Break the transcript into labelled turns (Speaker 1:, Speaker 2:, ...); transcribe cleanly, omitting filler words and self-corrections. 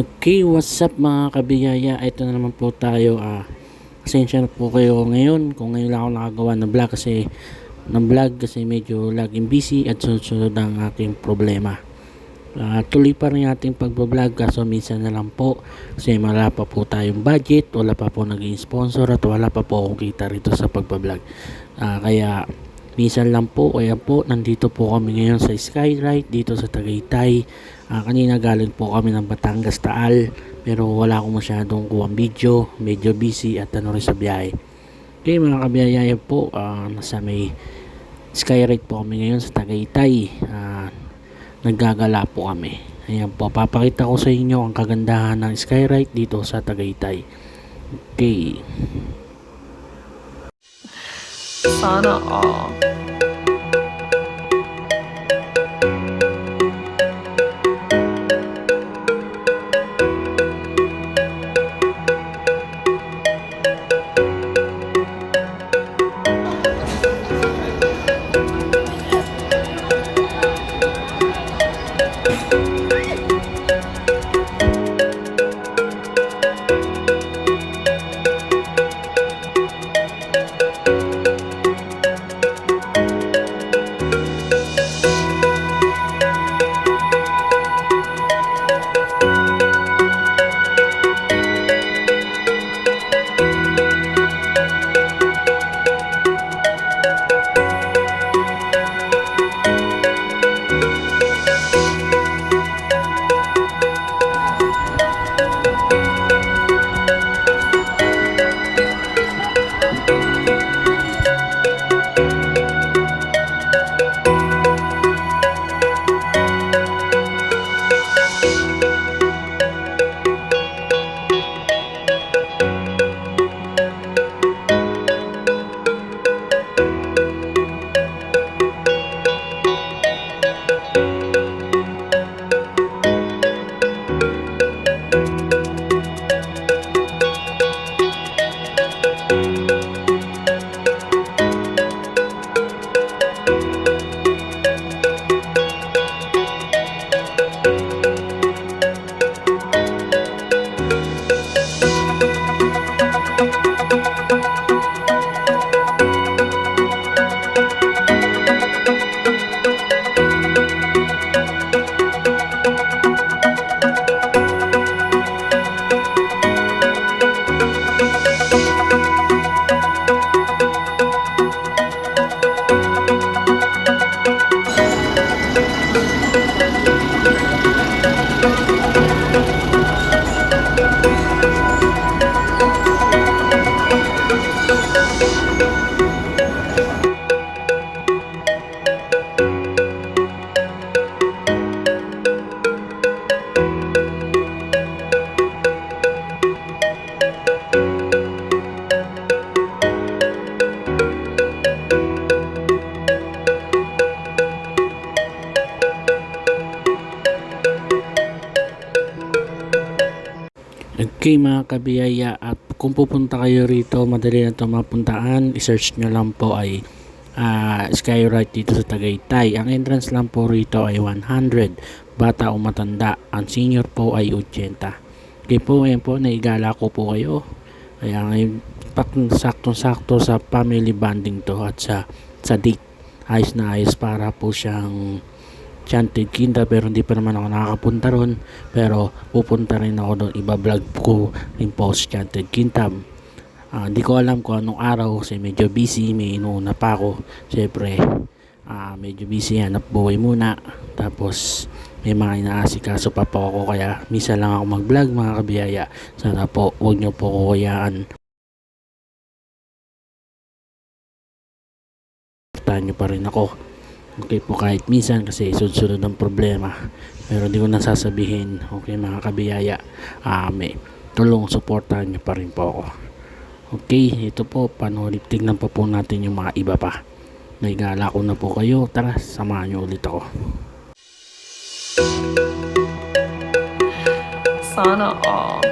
Speaker 1: Okay, what's up mga kabiyaya? Ito na naman po tayo. Pasensya na po kayo ngayon kung ngayon lang ako nakagawa ng vlog kasi medyo laging busy at sunod-sunod ang aking problema. Tuloy pa rin ating pagbablog kaso minsan na lang po kasi wala pa po tayong budget, wala pa po naging sponsor at wala pa po akong kita rito sa pagbablog. Kaya minsan lang po, kaya po nandito po kami ngayon sa Skyride dito sa Tagaytay. Kanina galing po kami ng Batangas Taal pero wala akong masyadong kuwang video, medyo busy at rin sa biyahe. Okay mga kabiyaya po, nasa may Skyride po kami ngayon sa Tagaytay. Naggagala po kami. Ayan po, papakita ko sa inyo ang kagandahan ng Skyride dito sa Tagaytay. Okay.
Speaker 2: Sana all.
Speaker 1: Okay mga kabiyaya, at kung pupunta kayo rito, madali na ito mapuntaan. I-search nyo lang po ay Skyride dito sa Tagaytay. Ang entrance lang po rito ay 100, bata o matanda. Ang senior po ay 80. Okay po, ayan po, naigala ko po kayo. Kaya ngayon, saktong-sakto sa family bonding to at sa date. Ayos na ayos para po siyang Enchanted Kingdom, pero hindi pa naman ako nakakapunta ron, pero pupunta rin ako doon, iba-vlog ko rin po sa Enchanted Kingdom. Hindi ko alam kung anong araw kasi medyo busy, may inuuna pa ako syempre. Medyo busy, hanap buhay muna, tapos may mga inaasikaso pa po ako, kaya misa lang ako mag-vlog mga kabiyaya. Sana po huwag nyo po kukuyaan, tahan nyo pa rin ako. Okay po, kahit minsan kasi sunod-sunod ng problema, pero hindi ko nasasabihin. Okay mga kabiyaya, may tulong, supportahan nyo pa rin po ako. Okay, ito po, panulit, tignan pa po natin yung mga iba pa. Naigala ko na po kayo, tara samahan nyo ulit ako.
Speaker 2: Sana all.